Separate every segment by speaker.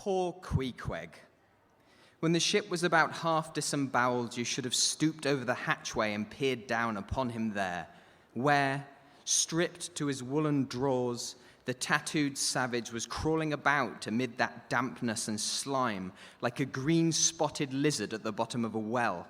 Speaker 1: Poor Queeqeg. When the ship was about half disemboweled, you should have stooped over the hatchway and peered down upon him there, where, stripped to his woolen drawers, the tattooed savage was crawling about amid that dampness and slime like a green-spotted lizard at the bottom of a well.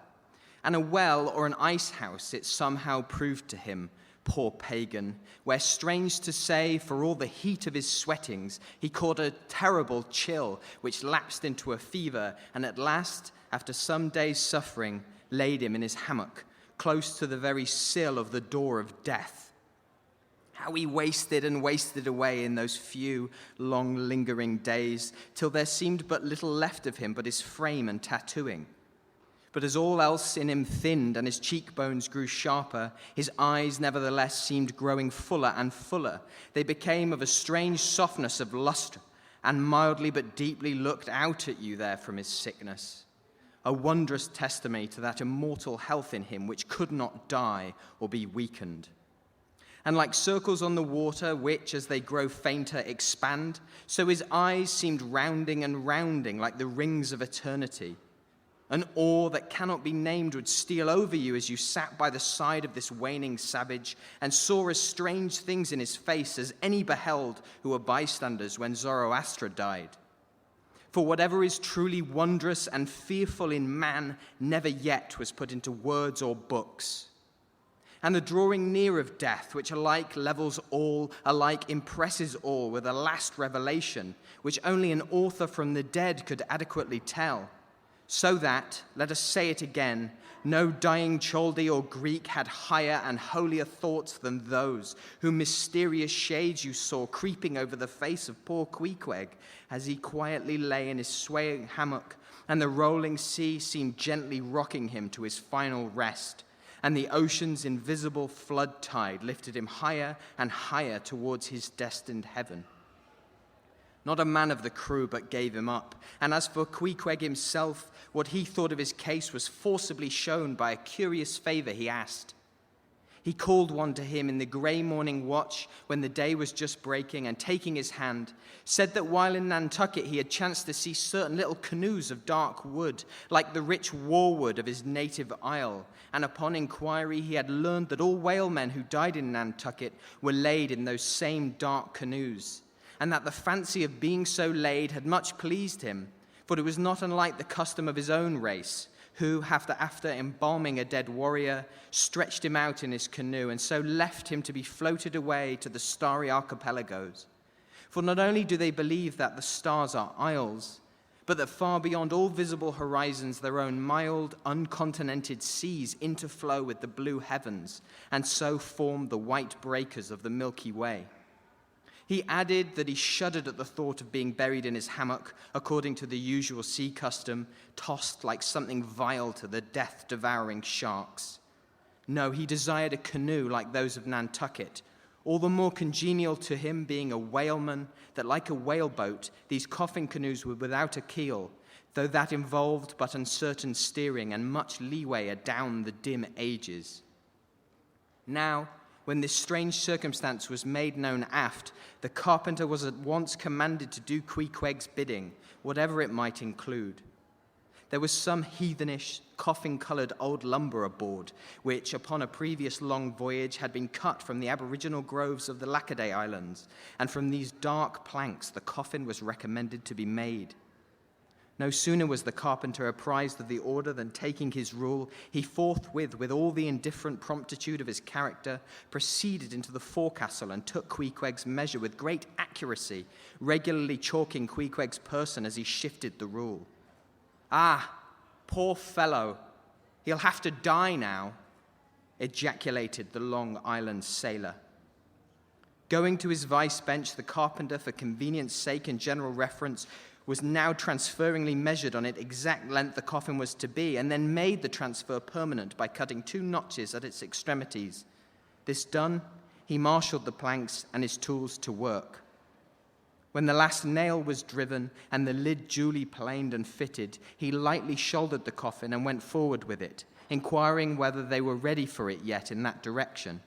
Speaker 1: And a well or an ice house it somehow proved to him, poor pagan, where, strange to say, for all the heat of his sweatings, he caught a terrible chill which lapsed into a fever and at last, after some days' suffering, laid him in his hammock, close to the very sill of the door of death. How he wasted and wasted away in those few long lingering days, till there seemed but little left of him but his frame and tattooing. But as all else in him thinned and his cheekbones grew sharper, his eyes nevertheless seemed growing fuller and fuller. They became of a strange softness of lustre, and mildly but deeply looked out at you there from his sickness. A wondrous testimony to that immortal health in him which could not die or be weakened. And like circles on the water, which, as they grow fainter, expand, so his eyes seemed rounding and rounding like the rings of eternity. An awe that cannot be named would steal over you as you sat by the side of this waning savage and saw as strange things in his face as any beheld who were bystanders when Zoroaster died. For whatever is truly wondrous and fearful in man never yet was put into words or books. And the drawing near of death, which alike levels all, alike impresses all with a last revelation, which only an author from the dead could adequately tell. So that, let us say it again, no dying Chaldee or Greek had higher and holier thoughts than those whom mysterious shades you saw creeping over the face of poor Queeqeg as he quietly lay in his swaying hammock, and the rolling sea seemed gently rocking him to his final rest, and the ocean's invisible flood tide lifted him higher and higher towards his destined heaven. Not a man of the crew but gave him up, and as for Queeqeg himself, what he thought of his case was forcibly shown by a curious favor he asked. He called one to him in the grey morning watch when the day was just breaking, and taking his hand, said that while in Nantucket he had chanced to see certain little canoes of dark wood, like the rich warwood of his native isle, and upon inquiry he had learned that all whalemen who died in Nantucket were laid in those same dark canoes, and that the fancy of being so laid had much pleased him, for it was not unlike the custom of his own race, who, after embalming a dead warrior, stretched him out in his canoe, and so left him to be floated away to the starry archipelagos. For not only do they believe that the stars are isles, but that far beyond all visible horizons their own mild, uncontinented seas interflow with the blue heavens, and so form the white breakers of the Milky Way. He added that he shuddered at the thought of being buried in his hammock, according to the usual sea custom, tossed like something vile to the death-devouring sharks. No, he desired a canoe like those of Nantucket, all the more congenial to him being a whaleman, that like a whaleboat, these coffin canoes were without a keel, though that involved but uncertain steering and much leeway adown the dim ages. Now, when this strange circumstance was made known aft, the carpenter was at once commanded to do Queeqeg's bidding, whatever it might include. There was some heathenish, coffin-coloured old lumber aboard, which, upon a previous long voyage, had been cut from the aboriginal groves of the Lackaday Islands, and from these dark planks the coffin was recommended to be made. No sooner was the carpenter apprised of the order than, taking his rule, he forthwith, with all the indifferent promptitude of his character, proceeded into the forecastle and took Queeqeg's measure with great accuracy, regularly chalking Queeqeg's person as he shifted the rule. "Ah, poor fellow, he'll have to die now," ejaculated the Long Island sailor. Going to his vice bench, the carpenter, for convenience sake and general reference, was now transferringly measured on it exact length the coffin was to be, and then made the transfer permanent by cutting 2 notches at its extremities. This done, he marshalled the planks and his tools to work. When the last nail was driven and the lid duly planed and fitted, he lightly shouldered the coffin and went forward with it, inquiring whether they were ready for it yet in that direction.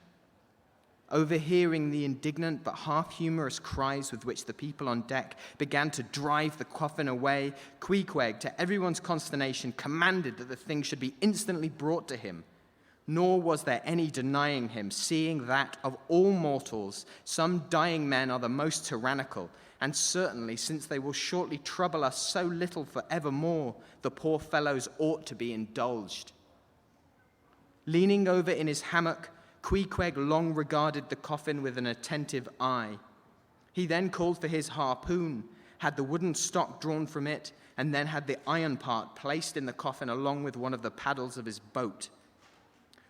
Speaker 1: overhearing the indignant but half-humorous cries with which the people on deck began to drive the coffin away, Queeqeg, to everyone's consternation, commanded that the thing should be instantly brought to him. Nor was there any denying him, seeing that, of all mortals, some dying men are the most tyrannical, and certainly, since they will shortly trouble us so little for evermore, the poor fellows ought to be indulged. Leaning over in his hammock, Queeqeg long regarded the coffin with an attentive eye. He then called for his harpoon, had the wooden stock drawn from it, and then had the iron part placed in the coffin along with one of the paddles of his boat.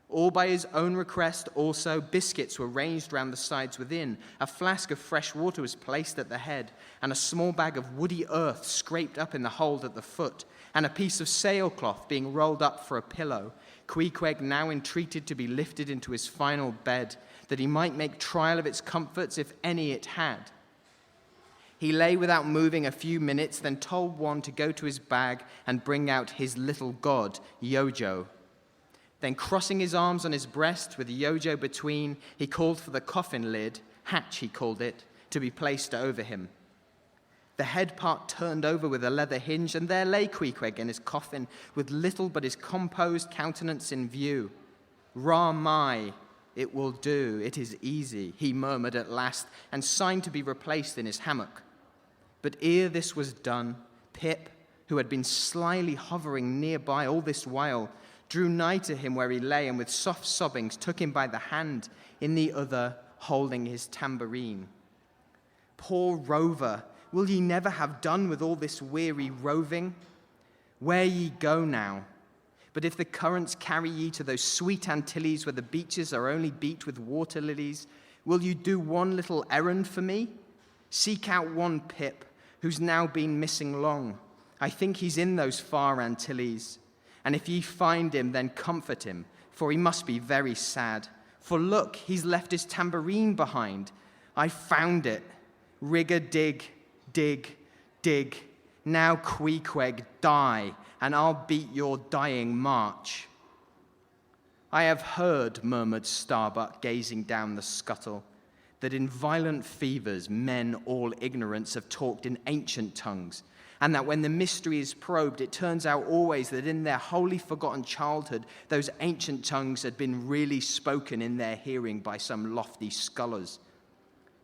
Speaker 1: All by his own request also, biscuits were ranged round the sides within, a flask of fresh water was placed at the head, and a small bag of woody earth scraped up in the hold at the foot, and a piece of sailcloth being rolled up for a pillow. Queeqeg now entreated to be lifted into his final bed, that he might make trial of its comforts, if any it had. He lay without moving a few minutes, then told one to go to his bag and bring out his little god, Yojo. Then crossing his arms on his breast with Yojo between, he called for the coffin lid, hatch he called it, to be placed over him. The head part turned over with a leather hinge, and there lay Queeqeg in his coffin, with little but his composed countenance in view. "Ra-mai, it will do, it is easy," he murmured at last, and signed to be replaced in his hammock. But ere this was done, Pip, who had been slyly hovering nearby all this while, drew nigh to him where he lay, and with soft sobbings took him by the hand, in the other holding his tambourine. "Poor rover, will ye never have done with all this weary roving? Where ye go now? But if the currents carry ye to those sweet Antilles where the beaches are only beat with water lilies, will you do one little errand for me? Seek out one Pip, who's now been missing long. I think he's in those far Antilles. And if ye find him, then comfort him, for he must be very sad. For look, he's left his tambourine behind. I found it. Rig-a-dig, dig, dig. Now, Queeqeg, die, and I'll beat your dying march." "I have heard," murmured Starbuck, gazing down the scuttle, "that in violent fevers men all ignorance have talked in ancient tongues, and that when the mystery is probed, it turns out always that in their wholly forgotten childhood, those ancient tongues had been really spoken in their hearing by some lofty scholars.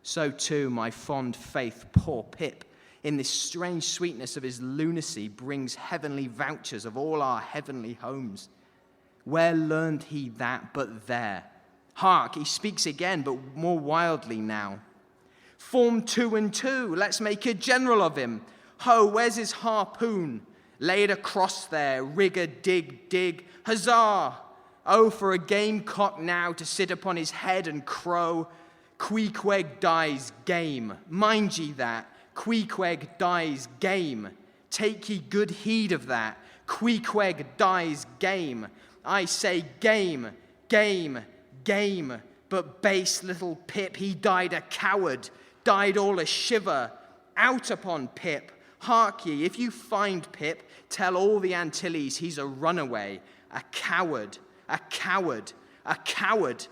Speaker 1: So too, my fond faith, poor Pip, in this strange sweetness of his lunacy, brings heavenly vouchers of all our heavenly homes. Where learned he that but there? Hark, he speaks again, but more wildly now. Form 2 and 2, let's make a general of him. Ho, where's his harpoon? Lay it across there, rig-a-dig, dig, huzzah! Oh, for a gamecock now to sit upon his head and crow. Queeqeg dies game, mind ye that, Queeqeg dies game. Take ye good heed of that, Queeqeg dies game. I say game, game, game. But base little Pip, he died a coward, died all a shiver. Out upon Pip. Hark ye, if you find Pip, tell all the Antilles he's a runaway, a coward, a coward, a coward.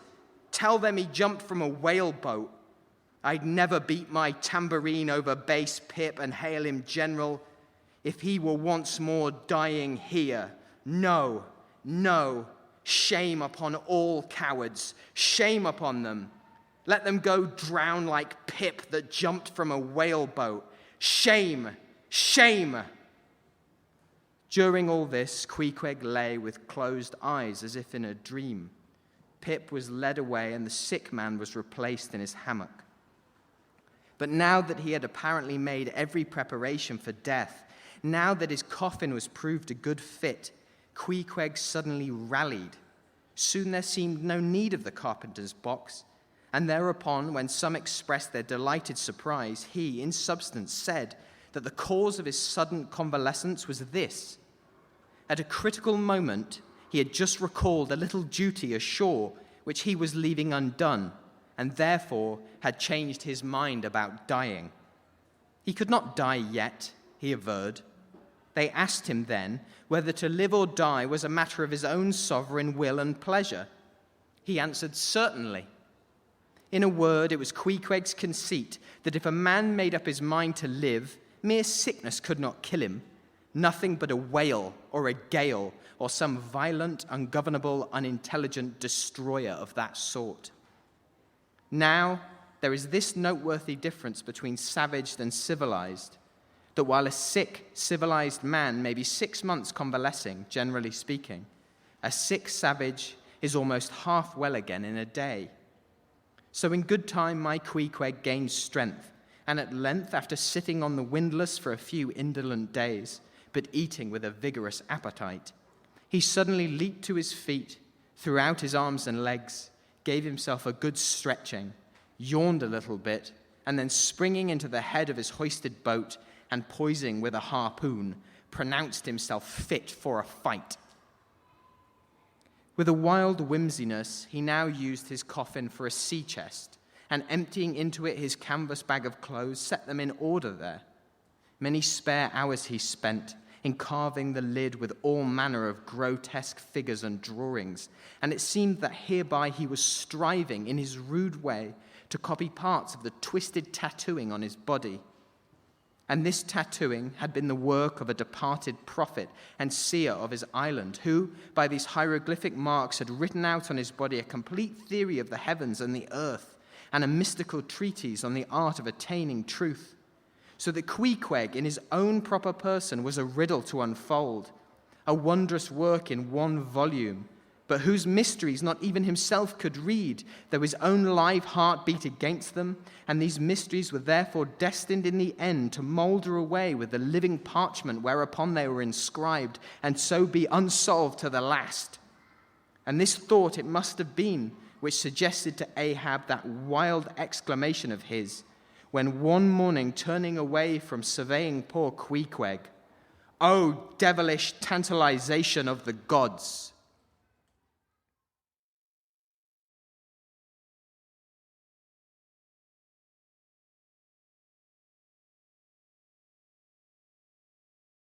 Speaker 1: Tell them he jumped from a whaleboat. I'd never beat my tambourine over base Pip and hail him general if he were once more dying here. No, no, shame upon all cowards, shame upon them. Let them go drown like Pip that jumped from a whaleboat. Shame, shame. During all this, Queeqeg lay with closed eyes as if in a dream. Pip was led away and the sick man was replaced in his hammock. But now that he had apparently made every preparation for death, now that his coffin was proved a good fit, Queeqeg suddenly rallied. Soon there seemed no need of the carpenter's box, and thereupon, when some expressed their delighted surprise, he, in substance, said that the cause of his sudden convalescence was this. At a critical moment, he had just recalled a little duty ashore which he was leaving undone, and therefore had changed his mind about dying. He could not die yet, he averred. They asked him then whether to live or die was a matter of his own sovereign will and pleasure. He answered, certainly. In a word, it was Queeqeg's conceit that if a man made up his mind to live, mere sickness could not kill him. Nothing but a whale or a gale or some violent, ungovernable, unintelligent destroyer of that sort. Now, there is this noteworthy difference between savage and civilized, that while a sick, civilized man may be 6 months convalescing, generally speaking, a sick savage is almost half well again in a day. So in good time my Queeqeg gained strength, and at length, after sitting on the windlass for a few indolent days, but eating with a vigorous appetite, he suddenly leaped to his feet, threw out his arms and legs, gave himself a good stretching, yawned a little bit, and then springing into the head of his hoisted boat and poising with a harpoon, pronounced himself fit for a fight. With a wild whimsiness, he now used his coffin for a sea chest, and emptying into it his canvas bag of clothes, set them in order there. Many spare hours he spent in carving the lid with all manner of grotesque figures and drawings, and it seemed that hereby he was striving in his rude way to copy parts of the twisted tattooing on his body. And this tattooing had been the work of a departed prophet and seer of his island, who, by these hieroglyphic marks, had written out on his body a complete theory of the heavens and the earth, and a mystical treatise on the art of attaining truth. So that Queeqeg, in his own proper person, was a riddle to unfold, a wondrous work in one volume, but whose mysteries not even himself could read, though his own live heart beat against them, and these mysteries were therefore destined in the end to moulder away with the living parchment whereupon they were inscribed, and so be unsolved to the last. And this thought it must have been which suggested to Ahab that wild exclamation of his, when one morning, turning away from surveying poor Queeqeg, "O devilish tantalization of the gods!"